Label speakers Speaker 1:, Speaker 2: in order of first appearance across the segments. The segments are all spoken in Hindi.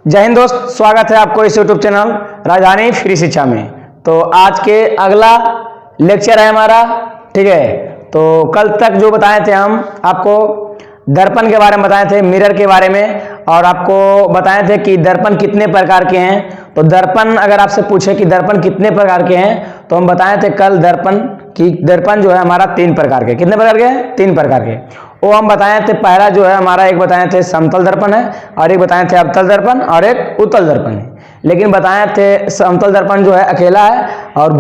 Speaker 1: जय हिंद दोस्त, स्वागत है आपको इस यूट्यूब चैनल राजधानी फ्री शिक्षा में। तो आज के अगला लेक्चर है हमारा, ठीक है। तो कल तक जो बताए थे हम आपको दर्पण के बारे में बताए थे, मिरर के बारे में, और आपको बताए थे कि दर्पण कितने प्रकार के हैं। तो दर्पण अगर आपसे पूछे कि दर्पण कितने प्रकार के हैं तो हम बताए थे कल दर्पण जो है हमारा 3 प्रकार के। कितने प्रकार के हैं? 3 प्रकार के। वो हम बताए थे, पहला जो है हमारा एक बताए थे समतल दर्पण है, और एक बताए थे अवतल दर्पण, और एक उत्तल दर्पण है। लेकिन बताए थे समतल दर्पण जो है अकेला है, और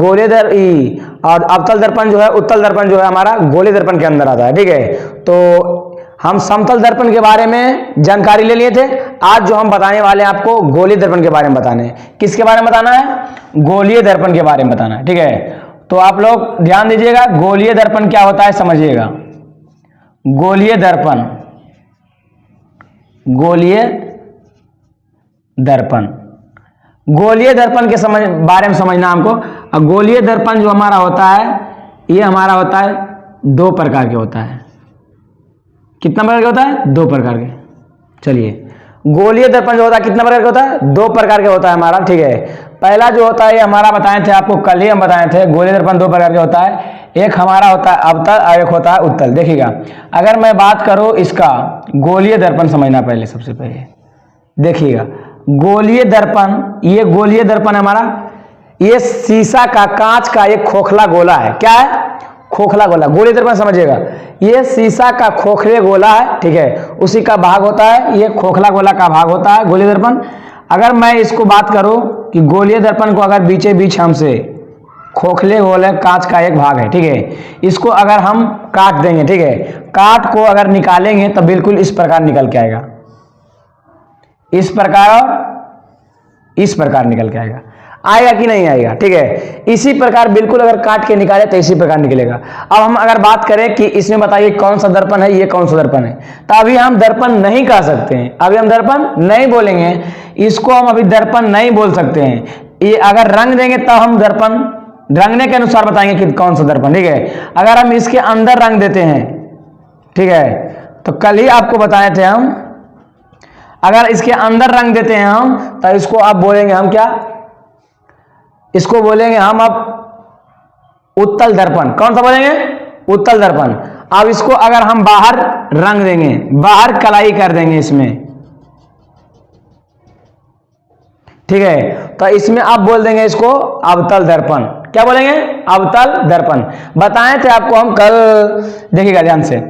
Speaker 1: और अवतल दर्पण जो है, उत्तल दर्पण जो है हमारा गोले दर्पण के अंदर आता है, ठीक है। तो हम समतल दर्पण के बारे में जानकारी ले लिए थे। आज जो हम बताने वाले हैं आपको गोलीय दर्पण के बारे में बताने हैं। किसके बारे में बताना है? गोलीय दर्पण के बारे में बताना है, ठीक है। तो आप लोग ध्यान दीजिएगा, गोलीय दर्पण क्या होता है समझिएगा। गोलीय दर्पण, गोलीय दर्पण, गोलीय दर्पण के बारे में समझना हमको। और गोलीय दर्पण जो हमारा होता है, ये हमारा होता है 2 प्रकार के होता है। कितना प्रकार के होता है? 2 प्रकार के। चलिए, गोलीय दर्पण जो होता है कितना प्रकार का होता है? 2 प्रकार के होता है हमारा, ठीक है। पहला जो होता है ये हमारा बताए थे आपको, कल ही हम बताए थे, गोलीय दर्पण 2 प्रकार के होता है। एक हमारा होता है अवतल और एक होता है उत्तल। देखिएगा, अगर मैं बात करूं इसका गोलीय दर्पण समझना पहले, सबसे पहले देखिएगा गोलीय दर्पण, ये गोलीय दर्पण हमारा, ये शीशा का, कांच का एक खोखला गोला है। क्या है? खोखला गोला। गोलीय दर्पण समझिएगा, ये शीशा का खोखले गोला है, ठीक है, उसी का भाग होता है, ये खोखला गोला का भाग होता है गोलीय दर्पण। अगर मैं इसको बात करूं कि गोलीय दर्पण को अगर बीचे बीच हमसे खोखले गोले कांच का एक भाग है, ठीक है, इसको अगर हम काट देंगे, ठीक है, काट को अगर निकालेंगे तो बिल्कुल इस प्रकार निकल के आएगा, इस प्रकार और इस प्रकार निकल के आएगा। आएगा कि नहीं आएगा? ठीक है, इसी प्रकार बिल्कुल अगर काट के निकाले तो इसी प्रकार निकलेगा। अब हम अगर बात करें कि इसमें बताइए कौन सा दर्पण है, ये कौन सा दर्पण है, तो अभी हम दर्पण नहीं कह सकते हैं, अभी हम दर्पण नहीं बोलेंगे, इसको हम अभी दर्पण नहीं बोल सकते हैं। ये अगर रंग देंगे तब हम दर्पण रंगने के अनुसार बताएंगे कि कौन सा दर्पण, ठीक है। अगर हम इसके अंदर रंग देते हैं, ठीक है, तो कल ही आपको बताए थे हम, अगर इसके अंदर रंग देते हैं हम तो इसको आप बोलेंगे हम क्या? इसको बोलेंगे हम अब उत्तल दर्पण। कौन सा बोलेंगे? उत्तल दर्पण। अब इसको अगर हम बाहर रंग देंगे, बाहर कलाई कर देंगे इसमें, ठीक है, तो इसमें आप बोल देंगे इसको अवतल दर्पण। क्या बोलेंगे? अवतल दर्पण। बताए थे आपको हम कल, देखिएगा ध्यान से,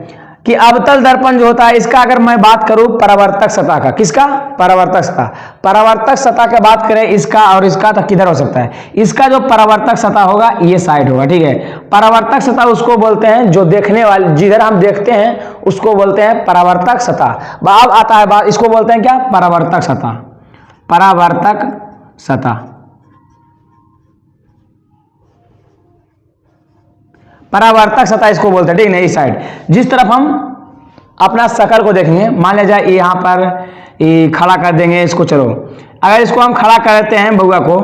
Speaker 1: कि अवतल दर्पण जो होता है इसका अगर मैं बात करूं परावर्तक सतह का, किसका? परावर्तक सतह। परावर्तक सतह की बात करें इसका और इसका, तो किधर हो सकता है? इसका जो परावर्तक सतह होगा ये साइड होगा, ठीक है। परावर्तक सतह उसको बोलते हैं जो देखने वाले, जिधर हम देखते हैं उसको बोलते हैं परावर्तक सतह। अब आता है बात, इसको बोलते हैं क्या? परावर्तक सतह। परावर्तक सतह, परावर्तक सतह इसको बोलते हैं, ठीक है। इस साइड जिस तरफ हम अपना शकल को देखेंगे, मान लिया जाए यहाँ पर ये खड़ा कर देंगे इसको, चलो अगर इसको हम खड़ा करते हैं, बउआ को,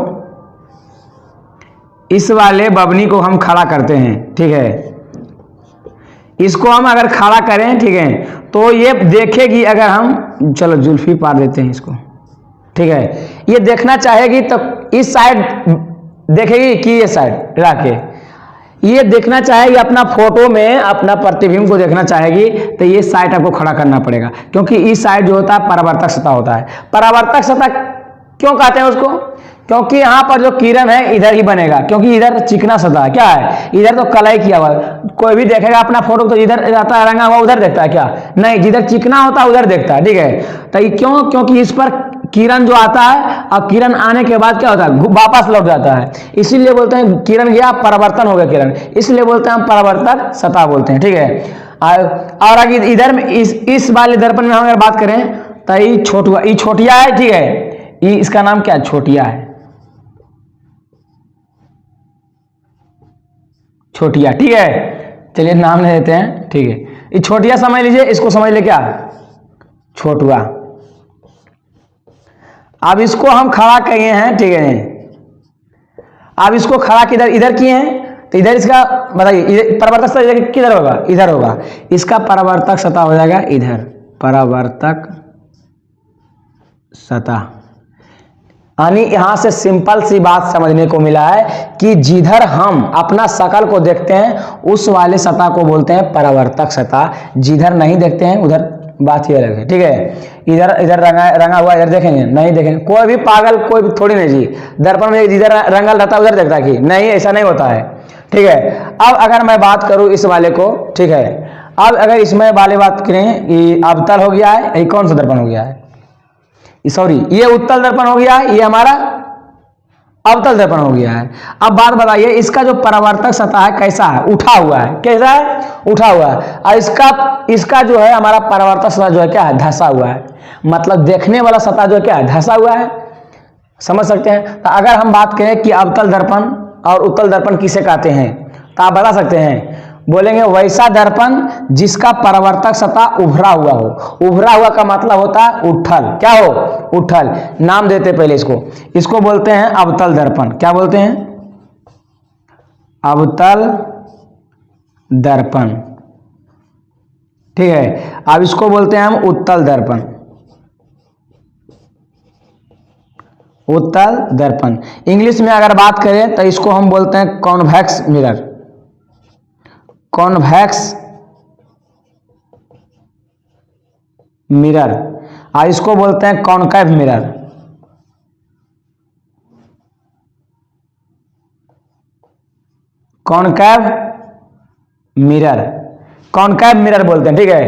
Speaker 1: इस वाले बबनी को हम खड़ा करते हैं, ठीक है, इसको हम अगर खड़ा करें, ठीक है, तो ये देखेगी, अगर हम चलो जुल्फी पार देते हैं इसको, ठीक है, ये देखना चाहेगी तो इस साइड देखेगी कि ये साइड रखे, ये देखना चाहेगी अपना फोटो में, अपना प्रतिबिंब को देखना चाहेगी तो ये साइड आपको खड़ा करना पड़ेगा, क्योंकि इस साइड जो होता है परावर्तक सतह होता है। परावर्तक सतह क्यों कहते हैं उसको? क्योंकि यहाँ पर जो किरण है इधर ही बनेगा, क्योंकि इधर चिकना सतह है, क्या है, इधर तो कलाई किया हुआ है। कोई भी देखेगा अपना फोटो तो इधर रहता है रंगा हुआ, उधर देखता है क्या? नहीं, जिधर चिकना होता है उधर देखता है, ठीक है। तो क्यों? क्योंकि इस पर किरण जो आता है, अब किरण आने के बाद क्या होता है? वापस लौट जाता है, इसीलिए बोलते हैं किरण गया, परावर्तन हो गया किरण, इसलिए बोलते हैं हम परावर्तक सतह बोलते हैं, ठीक है। और अगर इधर में इस वाले दर्पण में हम अगर बात करें तो ये छोटिया है, ठीक है, ये इसका नाम क्या है? छोटिया है, छोटिया, ठीक है। चलिए नाम ले देते हैं, ठीक है, ये छोटिया समझ लीजिए, इसको समझ ले क्या? छोटुआ। अब इसको हम खड़ा किए हैं, ठीक है, अब इसको खड़ा किधर? इधर किए हैं, तो इधर इसका बताइए परावर्तक सतह किधर होगा? इधर होगा, इसका परावर्तक सतह हो जाएगा इधर, परावर्तक सतह, यानी यहां से सिंपल सी बात समझने को मिला है कि जिधर हम अपना शकल को देखते हैं उस वाले सतह को बोलते हैं परावर्तक सतह, जिधर नहीं देखते हैं उधर बात ही अलग है। ठीक है, इधर इधर रंगा हुआ इधर देखेंगे नहीं देखेंगे, कोई भी पागल कोई भी थोड़ी नहीं जी दर्पण में जिधर रंगल रहता है उधर देखता है कि नहीं, ऐसा नहीं होता है। ठीक है, अब अगर मैं बात करूं इस वाले को, ठीक है, अब अगर इसमें वाले बात करें कि अवतल हो गया है, ये कौन सा दर्पण हो गया है, सॉरी ये उत्तल दर्पण हो गया है, ये हमारा अवतल दर्पण हो गया है। अब बात बताइए इसका जो परावर्तक सतह है कैसा है, उठा हुआ है, कैसा है, उठा हुआ है, और इसका जो है हमारा परावर्तक सतह जो है क्या है, धंसा हुआ है, मतलब देखने वाला सतह जो है क्या है, धंसा हुआ है। समझ सकते हैं। तो अगर हम बात करें कि अवतल दर्पण और उत्तल दर्पण किसे कहते हैं, तो आप बता सकते हैं, बोलेंगे वैसा दर्पण जिसका परावर्तक सतह उभरा हुआ हो। उभरा हुआ का मतलब होता है उठल, क्या हो, उठल। नाम देते पहले इसको बोलते हैं अवतल दर्पण। क्या बोलते हैं, अवतल दर्पण। ठीक है, अब इसको बोलते हैं हम उत्तल दर्पण। उत्तल दर्पण इंग्लिश में अगर बात करें तो इसको हम बोलते हैं कॉन्वेक्स मिरर। कॉन्वेक्स मिरर, और इसको बोलते हैं concave mirror. Concave mirror, concave mirror बोलते हैं। ठीक है,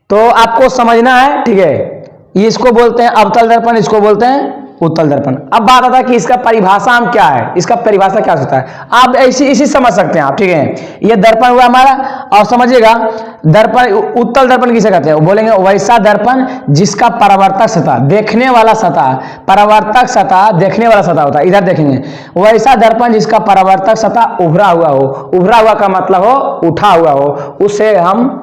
Speaker 1: तो आपको समझना है। ठीक है, इसको बोलते हैं अवतल दर्पण, इसको बोलते हैं उत्तल दर्पण। अब बात आता है कि इसका परिभाषा हम क्या है, इसका परिभाषा क्या होता है, आप इसी समझ सकते हैं आप। ठीक है, ये दर्पण हुआ हमारा, और समझिएगा दर्पण उत्तल दर्पण किसे कहते हैं, बोलेंगे वैसा दर्पण जिसका परावर्तक सतह, देखने वाला सतह, परावर्तक सतह देखने वाला सतह होता है, इधर देखेंगे, वैसा दर्पण जिसका परावर्तक सतह उभरा हुआ हो। उभरा हुआ का मतलब हो उठा हुआ हो, उसे हम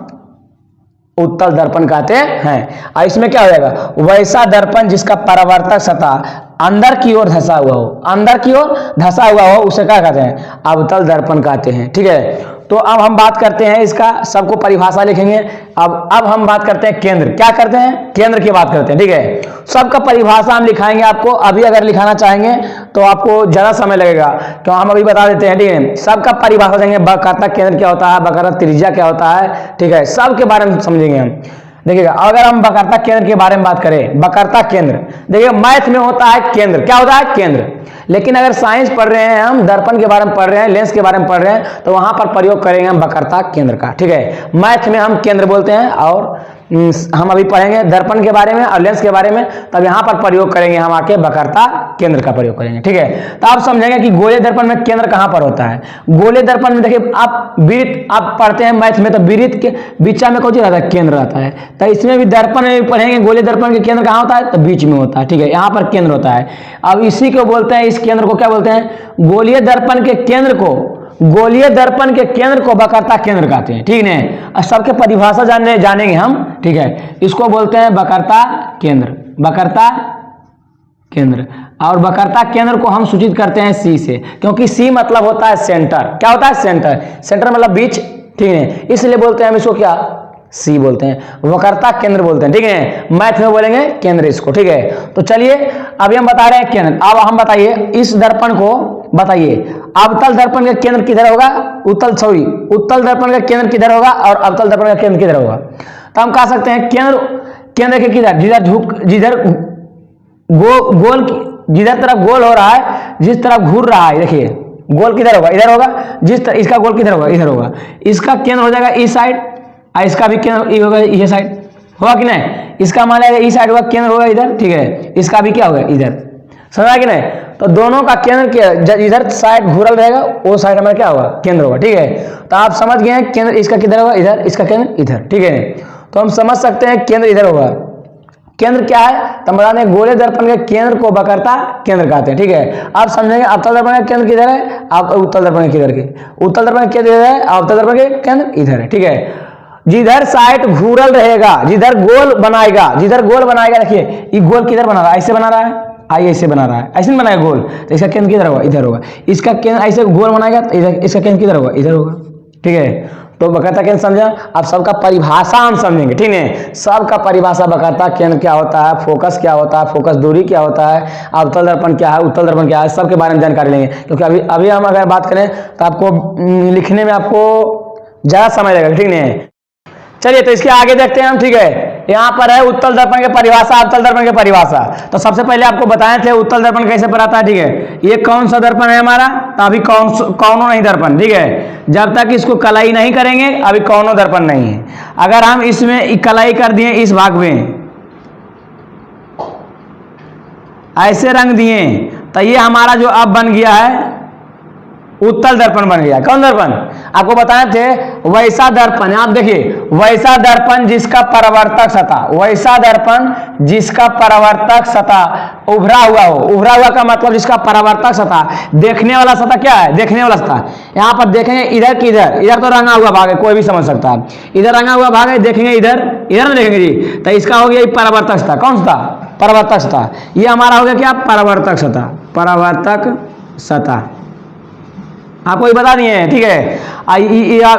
Speaker 1: उत्तल दर्पण कहते हैं। और इसमें क्या हो जाएगा, वैसा दर्पण जिसका परावर्तक सतह अंदर की ओर धंसा हुआ हो, अंदर की ओर धंसा हुआ हो, उसे क्या कहते हैं, अवतल दर्पण कहते हैं। ठीक है, तो अब हम बात करते हैं इसका, सबको परिभाषा लिखेंगे। अब हम बात करते हैं केंद्र, क्या करते हैं, केंद्र की बात करते हैं। ठीक है, सबका परिभाषा हम लिखाएंगे आपको, अभी अगर लिखाना चाहेंगे तो आपको ज्यादा समय लगेगा, क्यों हम अभी बता देते हैं। ठीक है, सबका परिभाषा देंगे, वक्रता केंद्र क्या होता है, वक्रता त्रिज्या क्या होता है। ठीक है, सबके बारे में समझेंगे हम। देखिएगा, अगर हम वक्रता केंद्र के बारे में बात करें, वक्रता केंद्र, देखिए मैथ में होता है केंद्र, क्या होता है, केंद्र। लेकिन अगर साइंस पढ़ रहे हैं, हम दर्पण के बारे में पढ़ रहे हैं, लेंस के बारे में पढ़ रहे हैं, तो वहां पर प्रयोग करेंगे हम वक्रता केंद्र का। ठीक है, मैथ में हम केंद्र बोलते हैं, और हम अभी पढ़ेंगे दर्पण के बारे में और लेंस के बारे में, तब यहां पर प्रयोग करेंगे हम आके वक्रता केंद्र का प्रयोग करेंगे। ठीक है, तो आप समझेंगे कि गोले दर्पण में केंद्र कहां पर होता है। गोले दर्पण में देखिए, आप वृत्त आप पढ़ते हैं मैथ में, तो वृत्त के बीच में कौन रहता है, केंद्र रहता है। तो इसमें भी दर्पण में पढ़ेंगे, गोले दर्पण के केंद्र कहां होता है, तो बीच में होता है। ठीक है, यहां पर केंद्र होता है। अब इसी को बोलते हैं, इस केंद्र को क्या बोलते हैं, गोलीय दर्पण के केंद्र को, गोलीय दर्पण के केंद्र को वक्रता केंद्र कहते हैं। ठीक है, सबके परिभाषा जानेंगे हम। ठीक है, इसको बोलते हैं वक्रता केंद्र, वक्रता केंद्र। और वक्रता केंद्र को हम सूचित करते हैं सी से, क्योंकि सी मतलब होता है सेंटर। क्या होता है, सेंटर। सेंटर मतलब बीच। ठीक है, इसलिए बोलते हैं हम इसको क्या, सी बोलते हैं, वक्रता केंद्र बोलते हैं। ठीक है, मैथ में बोलेंगे केंद्र इसको। ठीक है, तो चलिए अभी हम बता रहे हैं केंद्र। अब हम बताइए इस दर्पण को, बताइए अवतल दर्पण का केंद्र किधर होगा, उत्तल दर्पण का केंद्र किधर होगा, और अवतल दर्पण का केंद्र किधर होगा। तो हम कह सकते हैं केंद्र के किधर, जिधर तरफ गोल हो रहा है, जिस तरफ घूर रहा है, देखिए गोल किधर होगा, इधर होगा। इसका गोल किधर होगा, इधर होगा। इसका केंद्र हो जाएगा इस साइड, और इसका भी केंद्र होगा ये साइड, होगा कि नहीं। इसका मान लिया इस साइड होगा, केंद्र होगा इधर। ठीक है, इसका भी क्या होगा, इधर। समझा कि नहीं। तो दोनों का केंद्र इधर साइड घूरल रहेगा, वो साइड हमारा क्या होगा, केंद्र होगा। ठीक है, तो आप समझ गए हैं केंद्र इसका किधर होगा, इधर, इसका केंद्र इधर। ठीक है, तो हम समझ सकते हैं केंद्र इधर होगा। केंद्र क्या है, तो बता दें गोले दर्पण के केंद्र को वक्रता केंद्र कहते हैं। ठीक है, आप समझेंगे अवतल दर्पण का केंद्र किधर है, आप उत्तल दर्पण के केंद्र के, उत्तल दर्पण के केंद्र इधर है, अवतल दर्पण के केंद्र इधर है। ठीक है, जिधर साइड घूरल रहेगा, जिधर गोल बनाएगा, देखिए ये गोल किधर बना रहा है, ऐसे बना रहा है, आई ऐसे बना रहा है, ऐसे नहीं बनाएगा गोल, तो इसका केंद्र किधर होगा, इधर होगा। इसका केंद्र ऐसे गोल बनाएगा, तो इसका केंद्र किधर होगा, इधर होगा। ठीक है, तो वक्रता केंद्र समझा। अब सबका परिभाषा हम समझेंगे, ठीक है। सबका परिभाषा वक्रता केंद्र क्या होता है, फोकस क्या होता है, फोकस दूरी क्या होता है, अवतल दर्पण क्या है, उत्तल दर्पण क्या है, सबके बारे में जानकारी लेंगे। क्योंकि अभी हम अगर बात करें तो आपको लिखने में आपको ज़्यादा समय लगेगा, ठीक है। चलिए तो इसके आगे देखते हैं हम, ठीक है। यहाँ पर है उत्तल दर्पण की परिभाषा, अवतल दर्पण की परिभाषा। तो सबसे पहले आपको बताए थे उत्तल दर्पण कैसे पढ़ाता है, ठीक है। ये कौन सा दर्पण है हमारा, तो अभी कौनो नहीं दर्पण, ठीक है। जब तक इसको कलाई नहीं करेंगे अभी कौनो दर्पण नहीं है। अगर हम इसमें कलाई कर दिए, इस भाग में ऐसे रंग दिए, तो ये हमारा जो अब बन गया है उत्तल दर्पण बन गया। कौन दर्पण आपको बताए थे, वैसा दर्पण। आप देखिए, वैसा दर्पण जिसका परावर्तक सतह, वैसा दर्पण जिसका परावर्तक सतह उभरा हुआ हो। उभरा हुआ का मतलब जिसका परावर्तक सतह, देखने वाला सतह क्या है, देखने वाला सतह। यहाँ पर देखेंगे इधर की इधर, इधर तो रंगा हुआ भाग है, कोई भी समझ सकता है। इधर रंगा हुआ भाग है, देखेंगे इधर, इधर में देखेंगे जी, तो इसका हो गया परावर्तक सतह। कौन सतह, परावर्तक सतह। ये हमारा हो गया क्या, परावर्तक सतह, परावर्तक सतह। आपको ये बता दिए हैं, ठीक है।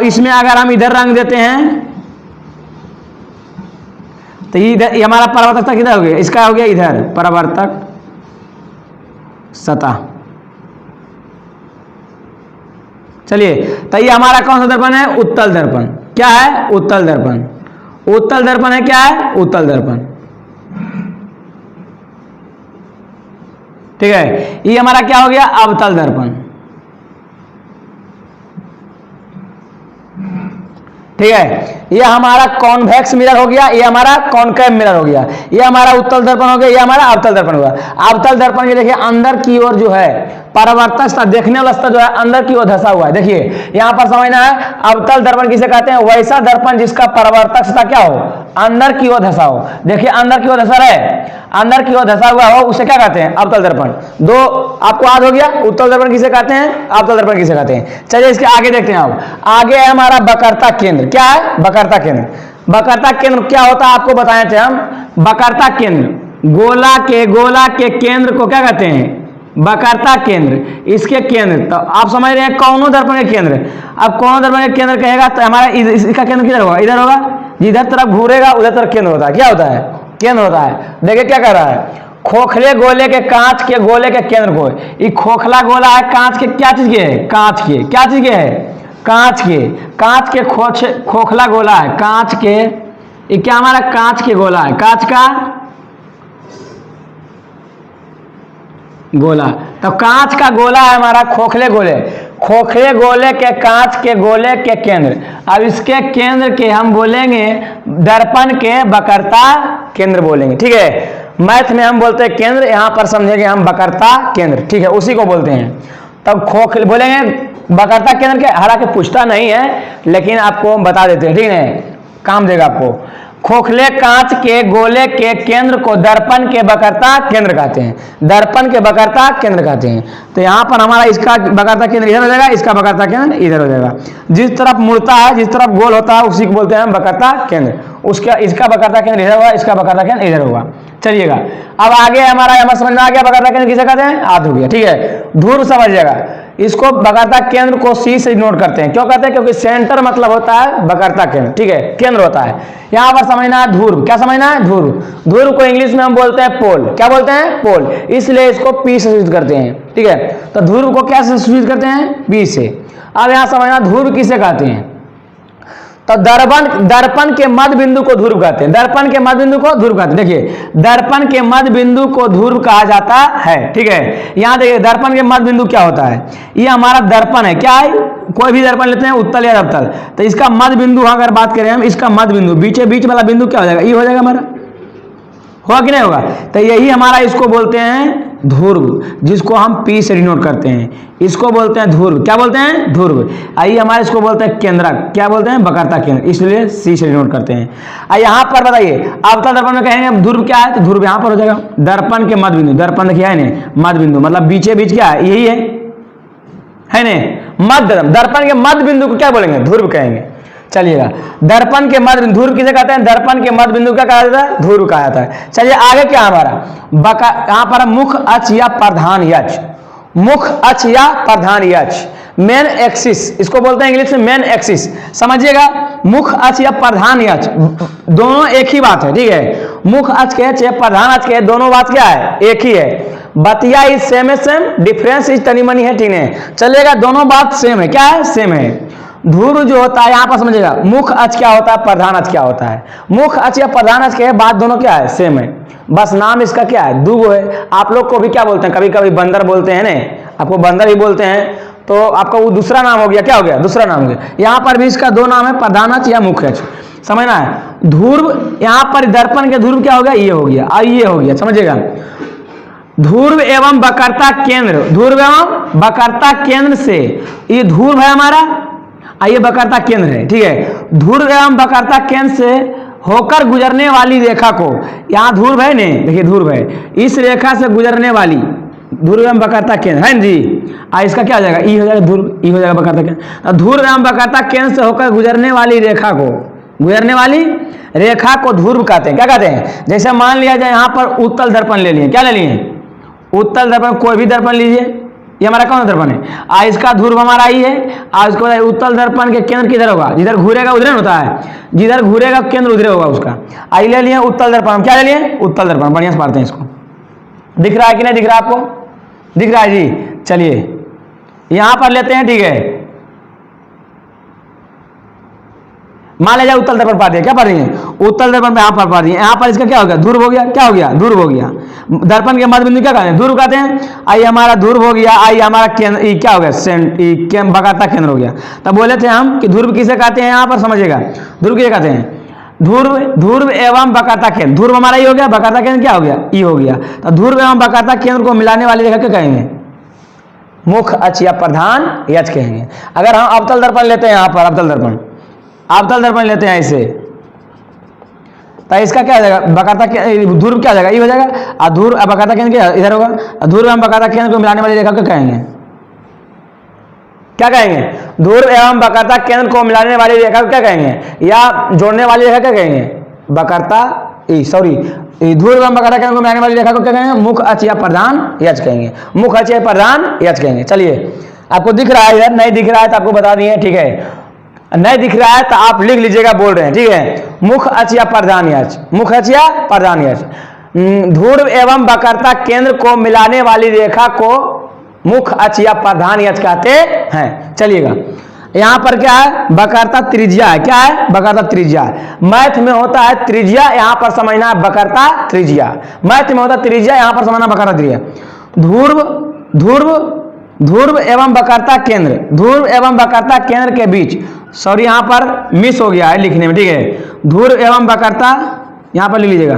Speaker 1: इसमें अगर हम इधर रंग देते हैं तो इधर हमारा परावर्तक सतह किधर हो गया, इसका हो गया इधर परावर्तक सतह। चलिए, तो ये हमारा कौन सा दर्पण है, उत्तल दर्पण। क्या है, उत्तल दर्पण। उत्तल दर्पण है, क्या है, उत्तल दर्पण, ठीक है। ये हमारा क्या हो गया, अवतल दर्पण, ठीक है। ये हमारा कॉन्वेक्स मिरर हो गया, ये हमारा कॉनकेव मिरर हो गया। ये हमारा उत्तल दर्पण हो गया, ये हमारा अवतल दर्पण हुआ। अवतल दर्पण के देखिए अंदर की ओर जो है परावर्तक सतह, देखने वाला सतह जो है अंदर की ओर धसा हुआ है। देखिए यहाँ पर समझना है, अवतल दर्पण किसे कहते हैं, वैसा दर्पण जिसका परावर्तक सतह क्या हो, अंदर की ओर धसा हो। देखिए अंदर की ओर धसा रहे, अंदर की ओर धसा हुआ हो, उसे क्या कहते हैं, अवतल दर्पण। दो आपको याद हो गया, उत्तल दर्पण किसे कहते हैं, अवतल दर्पण किसे कहते हैं। चलिए इसके आगे देखते हैं। अब आगे है हमारा वक्रता केंद्र। क्या है, वक्रता केंद्र। वक्रता केंद्र क्या होता है आपको बताए थे हम। वक्रता केंद्र, गोला के केंद्र को क्या कहते हैं, वक्रता केंद्र। इसके केंद्र, तो आप समझ रहे हैं कौनो दर्पण के केंद्र। अब कौनो दर्पण के केंद्र कहेगा तो हमारा इसका केंद्र किधर होगा, इधर होगा। जिधर तरफ घूरेगा उधर तरफ केंद्र होता है। क्या होता है, केंद्र होता है। देखिए क्या कह रहा है, खोखले गोले के, कांच के गोले के केंद्र को, ये खोखला गोला है कांच के, क्या चीज के है, कांच के, क्या चीज के है, कांच के खोखला गोला है, कांच के, ये क्या हमारा कांच के गोला है, कांच का गोला। तो कांच का गोला है हमारा, खोखले गोले के, कांच के गोले के केंद्र। अब इसके केंद्र के हम बोलेंगे दर्पण के वक्रता केंद्र बोलेंगे, ठीक है। मैथ में हम बोलते हैं केंद्र, यहां पर समझेंगे हम वक्रता केंद्र, ठीक है, उसी को बोलते हैं। तब खोखले बोलेंगे वक्रता केंद्र के, हालांकि पूछता नहीं है लेकिन आपको हम बता देते हैं, ठीक है, काम देगा आपको। खोखले कांच के गोले के केंद्र को दर्पण के वक्रता केंद्र कहते हैं, दर्पण के वक्रता केंद्र कहते हैं। तो यहाँ पर हमारा इसका वक्रता केंद्र इधर हो जाएगा, इसका वक्रता केंद्र इधर हो जाएगा। जिस तरफ मुड़ता है, जिस तरफ गोल होता है, उसी को बोलते हैं हम वक्रता केंद्र। उसका इसका वक्रता केंद्र इधर होगा, इसका वक्रता केंद्र इधर होगा। चलिएगा, अब आगे हमारा हमें समझ में आ गया वक्रता केंद्र किसे कहते हैं, आध हो गया, ठीक है। ध्रुव समझिएगा, इसको वक्रता केंद्र को सी से नोट करते हैं। क्यों कहते हैं, क्योंकि सेंटर मतलब होता है वक्रता केंद्र, ठीक है, केंद्र होता है। यहाँ पर समझना है ध्रुव। क्या समझना है, ध्रुव। ध्रुव को इंग्लिश में हम बोलते हैं पोल। क्या बोलते हैं, पोल, इसलिए इसको पी से सूचित करते हैं, ठीक है। तो ध्रुव को क्या से सूचित करते हैं, पी से। अब यहाँ समझना ध्रुव किसे कहते हैं, तो दर्पण के मध्य बिंदु को ध्रुव कहते हैं, दर्पण के मध्य बिंदु को ध्रुव कहते हैं। देखिए दर्पण के मध्य बिंदु को ध्रुव कहा जाता है, ठीक है। यहाँ देखिए दर्पण के मध्य बिंदु क्या होता है, ये हमारा दर्पण है, क्या है, कोई भी दर्पण लेते हैं उत्तल या अवतल, तो इसका मध्य बिंदु अगर बात करें हम, इसका मध्य बिंदु बीच वाला बिंदु क्या हो जाएगा, ये हो जाएगा हमारा, होगा कि नहीं होगा। तो यही हमारा इसको बोलते हैं ध्रुव, जिसको हम पी से डिनोट करते हैं, इसको बोलते हैं ध्रुव। क्या बोलते हैं, ध्रुव। आइए हमारे इसको बोलते हैं केंद्रक। क्या बोलते हैं, वक्रता केंद्र, इसलिए सी से डिनोट करते हैं। आइए यहाँ पर बताइए अवतल दर्पण में कहेंगे ध्रुव क्या है, तो ध्रुव यहाँ पर हो जाएगा दर्पण के मध्य बिंदु। दर्पण देखिए है ना, मध्य बिंदु मतलब बीचे बीच क्या है, यही है ना, मध्य। दर्पण के मध्य बिंदु को क्या बोलेंगे, ध्रुव कहेंगे। चलिएगा, दर्पण के मध्य बिंदु ध्रुव किसे कहते हैं, दर्पण के मध्य बिंदु क्या कहा जाता है, ध्रुव कहा जाता है। चलिए आगे क्या हमारा यहाँ पर मुख्य अक्ष या प्रधान अक्ष, मुख अक्ष या प्रधान अक्ष, मेन एक्सिस, इसको बोलते हैं इंग्लिश में मेन एक्सिस। समझिएगा, मुख अक्ष या प्रधान अक्ष दोनों एक ही बात है, ठीक है। मुख अक्ष के चाहे प्रधान अक्ष के, दोनों बात क्या है, एक ही है। बतिया इज सेम है, सेम, डिफरेंस इज तनी मनी है, ठीक है, चलेगा, दोनों बात सेम है, क्या है, सेम है। ध्रुव जो होता है यहां पर समझिएगा, मुख अक्ष क्या होता है, प्रधान अक्ष क्या होता है। मुख अक्ष या प्रधान अक्ष के बात दोनों क्या है, सेम है, बस नाम इसका क्या है, दुगो है। आप लोग को भी क्या बोलते हैं, कभी कभी बंदर बोलते हैं ना, आपको बंदर ही बोलते हैं, तो आपका वो दूसरा नाम हो गया, क्या हो गया, दूसरा नाम हो गया। यहां पर भी इसका दो नाम है, प्रधान अक्ष या मुख्य अक्ष, समझना है। ध्रुव, यहां पर दर्पण के ध्रुव क्या हो गया, ये हो गया, ये हो गया, समझिएगा। ध्रुव एवं वक्रता केंद्र, ध्रुव एवं वक्रता केंद्र से, ये ध्रुव है हमारा, ये वक्रता केंद्र है, ठीक है। ध्रुव एवं वक्रता केंद्र से होकर गुजरने वाली रेखा को, यहाँ ध्रुव है ने, देखिए ध्रुव है, इस रेखा से गुजरने वाली, ध्रुव एवं वक्रता केंद्र है जी, इसका क्या हो जाएगा, ई हो जाएगा ध्रुव, ई हो जाएगा वक्रता केंद्र। ध्रुव एवं वक्रता केंद्र से होकर गुजरने वाली रेखा को, गुजरने वाली रेखा को ध्रुव कहते हैं। क्या कहते हैं, जैसे मान लिया जाए यहाँ पर उत्तल दर्पण ले लिए, क्या ले लिए, उत्तल दर्पण, कोई भी दर्पण लीजिए, ये हमारा कौन सा दर्पण है, इसका ध्रुव हमारा ही है। इसको उत्तल दर्पण के केंद्र किधर होगा, जिधर घूरेगा उधर होता है, जिधर घूरेगा केंद्र उधर होगा उसका। आई ले लिए उत्तल दर्पण, क्या ले लिए, उत्तल दर्पण, बढ़िया से पढ़ते हैं इसको। दिख रहा है कि नहीं दिख रहा है, आपको दिख रहा है जी, चलिए यहां पर लेते हैं, ठीक है। मान लीजिए उत्तल दर्पण पा दिया, क्या पढ़ रही है, उत्तल दर्पण पे यहां पर पा दिए, यहां पर इसका क्या हो गया, ध्रुव हो गया, क्या हो गया, ध्रुव हो गया। दर्पण के मध्य बिंदु क्या कहते हैं, ध्रुव कहते हैं। आई हमारा ध्रुव हो गया, आई हमारा केंद्र, क्या हो गया, वक्रता केंद्र हो गया। तब बोले थे हम कि ध्रुव किसे कहते हैं, यहां पर समझिएगा, ध्रुव किसे कहते हैं, ध्रुव एवं वक्रता केंद्र, ध्रुव हमारा ये हो गया, वक्रता केंद्र क्या हो गया, ई हो गया। तो ध्रुव एवं वक्रता केंद्र को मिलाने वाली रेखा क्या कहेंगे, मुख अक्ष या प्रधान अक्ष कहेंगे। अगर हम अवतल दर्पण लेते हैं, यहां पर अवतल दर्पण, अवतल दर्पण लेते हैं इसे, तो इसका क्या हो जाएगा, वक्रता ध्रुव क्या हो जाएगा, ये हो जाएगा, और ध्रुव वक्रता केंद्र क्या इधर होगा। ध्रुव एवं वक्रता केंद्र को मिलाने वाली रेखा को कहेंगे, क्या कहेंगे, ध्रुव एवं वक्रता केंद्र को मिलाने वाली रेखा को क्या कहेंगे, या जोड़ने वाली रेखा क्या कहेंगे, वक्रता, सॉरी, ध्रुव एवं वक्रता केंद्र को मिलाने वाली रेखा को क्या कहेंगे, मुख अक्ष या प्रधान अक्ष कहेंगे, मुख अक्ष या प्रधान अक्ष कहेंगे। चलिए, आपको दिख रहा है इधर, नहीं दिख रहा है तो आपको बता दिए, ठीक है, नहीं दिख रहा है तो आप लिख लीजिएगा, बोल रहे हैं, ठीक है। मुख अक्ष या प्रधान अक्ष, मुख अक्ष या प्रधान अक्ष, ध्रुव एवं वक्रता केंद्र को मिलाने वाली रेखा को मुख अक्ष या प्रधान अक्ष कहते हैं। चलिएगा, यहां पर क्या है, वक्रता त्रिज्या है, क्या है, वक्रता त्रिज्या। मैथ में होता है त्रिज्या, यहां पर समझना है वक्रता त्रिज्या, मैथ में होता है त्रिज्या, यहां पर समझना वक्रता त्रिज्या। ध्रुव एवं वक्रता केंद्र, ध्रुव एवं वक्रता केंद्र के बीच, सॉरी यहां पर मिस हो गया है लिखने में, ठीक है। ध्रुव एवं वक्रता, यहां पर लिख लीजिएगा,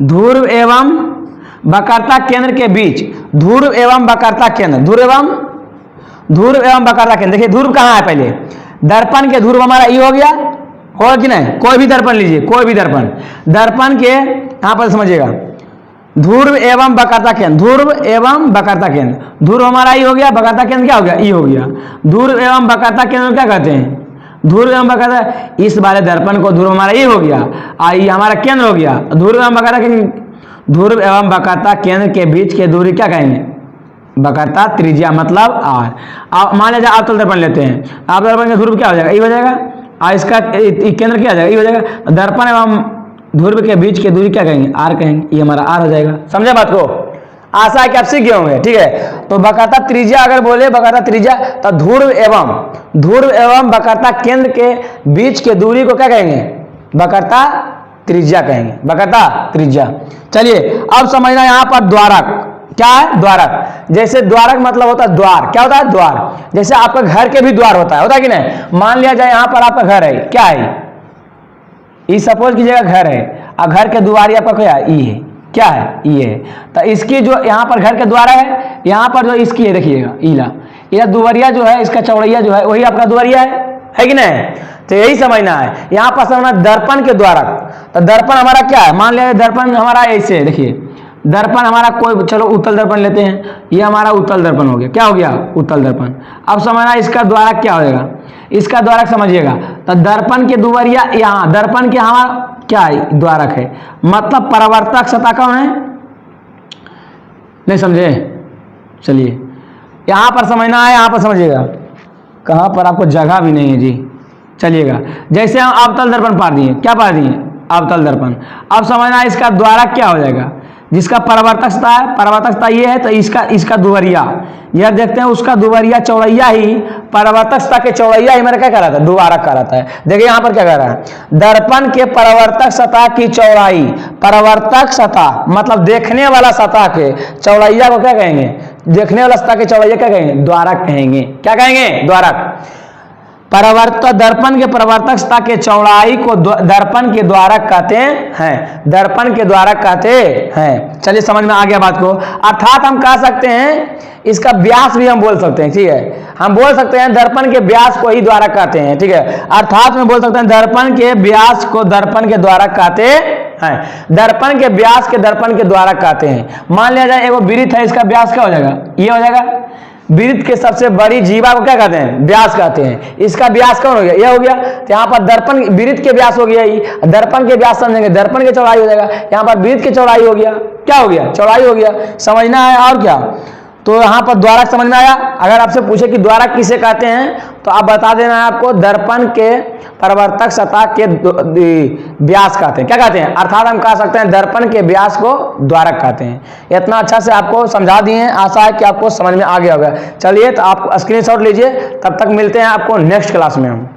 Speaker 1: ध्रुव एवं वक्रता केंद्र के बीच, ध्रुव एवं वक्रता केंद्र, ध्रुव एवं वक्रता केंद्र। देखिए ध्रुव कहां है, पहले दर्पण के ध्रुव हमारा ये हो गया, होगा कि नहीं, कोई भी दर्पण लीजिए, कोई भी दर्पण, दर्पण के यहां पर समझिएगा, ध्रुव एवं वक्रता केंद्र, ध्रुव एवं वक्रता केंद्र, ध्रुव हमारा ई हो गया, वक्रता केंद्र क्या हो गया, ई हो गया। ध्रुव एवं वक्रता केंद्र क्या कहते हैं, ध्रुव एवं वक्रता, इस वाले दर्पण को ध्रुव हमारा ई हो गया, आई हमारा केंद्र हो गया। ध्रुव एवं वक्रता केंद्र, ध्रुव एवं वक्रता केंद्र के बीच के दूरी क्या कहेंगे, वक्रता त्रिज्या, मतलब आर। मान लीजिए अवतल दर्पण लेते हैं, अवतल दर्पण का ध्रुव क्या हो जाएगा, ई हो जाएगा, और इसका केंद्र क्या हो जाएगा, ई हो जाएगा। दर्पण एवं ध्रुव के बीच की दूरी क्या कहेंगे, आर कहेंगे, ये हमारा आर हो जाएगा। समझे बात को, आशा है कि आप सीख गए होंगे, ठीक है। तो वक्रता त्रिज्या अगर बोले, वक्रता त्रिज्या, तो ध्रुव एवं वक्रता केंद्र के बीच के दूरी को क्या कहेंगे, वक्रता त्रिज्या कहेंगे, वक्रता त्रिज्या। चलिए अब समझना, यहां पर द्वारक, क्या है, द्वारक। जैसे द्वारक मतलब होता है द्वार, क्या होता है, द्वार। जैसे आपका घर के भी द्वार होता है कि नहीं। मान लिया जाए यहां पर आपका घर है, क्या है, ई सपोज कीजिएगा घर है, और घर के द्वार आपका क्या है, ई है, क्या है, ई है। तो इसकी जो यहाँ पर घर के द्वार है, यहाँ पर जो इसकी है, देखिएगा ईला, यह दुवरिया जो है, इसका चौड़ैया जो है वही आपका दुवरिया है कि नहीं। तो यही समझना है, यहाँ पर समझना दर्पण के द्वारक। तो दर्पण हमारा क्या है, मान लिया दर्पण हमारा ऐसे, देखिए दर्पण हमारा कोई, चलो उत्तल दर्पण लेते हैं, ये हमारा उत्तल दर्पण हो गया, क्या हो गया, उत्तल दर्पण। अब समझना इसका द्वारक क्या हो जाएगा, इसका द्वारक समझिएगा। तो दर्पण के दुवरिया, यहाँ दर्पण के हमारा क्या है, द्वारक है, मतलब परावर्तक सतह कौन है, नहीं समझे? चलिए यहाँ पर समझना है, यहाँ पर समझिएगा, कहाँ पर आपको जगह भी नहीं है जी। चलिएगा, जैसे हम अवतल दर्पण पा दिए, क्या पा दिए? अवतल दर्पण। अब समझना इसका द्वारक क्या हो जाएगा, जिसका परावर्तक सतह है, परावर्तक सतह ये है तो इसका दुवरिया, यह देखते हैं उसका दुवरिया चौड़ैया ही, परावर्तक सतह के चौड़ैया ही मेरा क्या कहलाता है? द्वारक कहलाता है। देखिए यहाँ पर क्या कह रहा है, दर्पण के परावर्तक सतह की चौड़ाई, परावर्तक सतह मतलब देखने वाला सतह के चौड़ैया को क्या कहेंगे? देखने वाला सतह के चौड़ैया क्या कहेंगे? द्वारक कहेंगे। क्या कहेंगे? द्वारक। परावर्तक दर्पण के परावर्तक सतह के चौड़ाई को दर्पण के द्वारक कहते हैं, दर्पण के द्वारक कहते हैं। चलिए समझ में आ गया बात को। अर्थात हम कह सकते हैं इसका व्यास भी हम बोल सकते हैं, ठीक है, हम बोल सकते हैं दर्पण के व्यास को ही द्वारक कहते हैं, ठीक है। अर्थात में बोल सकते हैं दर्पण के व्यास को दर्पण के द्वारक कहते हैं, दर्पण के व्यास के दर्पण के द्वारक कहते हैं। मान लिया जाए एगो वृत्त है, इसका व्यास क्या हो जाएगा? ये हो जाएगा। वृत्त के सबसे बड़ी जीवा को क्या कहते हैं? व्यास कहते हैं। इसका व्यास कौन हो गया? यह हो गया। तो यहाँ पर दर्पण वृत्त के व्यास हो गया, ही दर्पण के व्यास समझेंगे, दर्पण की चौड़ाई हो जाएगा। यहाँ पर वृत्त की चौड़ाई हो गया, क्या हो गया? चौड़ाई हो गया। समझना है और क्या? तो यहाँ पर द्वारक समझ में आया। अगर आपसे पूछे कि द्वारक किसे कहते हैं तो आप बता देना है आपको दर्पण के परावर्तक सतह के व्यास कहते हैं। क्या कहते हैं? अर्थात हम कह सकते हैं दर्पण के व्यास को द्वारक कहते हैं। इतना अच्छा से आपको समझा दिए हैं, आशा है कि आपको समझ में आ गया होगा। चलिए तो आप स्क्रीनशॉट लीजिए, तब तक मिलते हैं आपको नेक्स्ट क्लास में हम।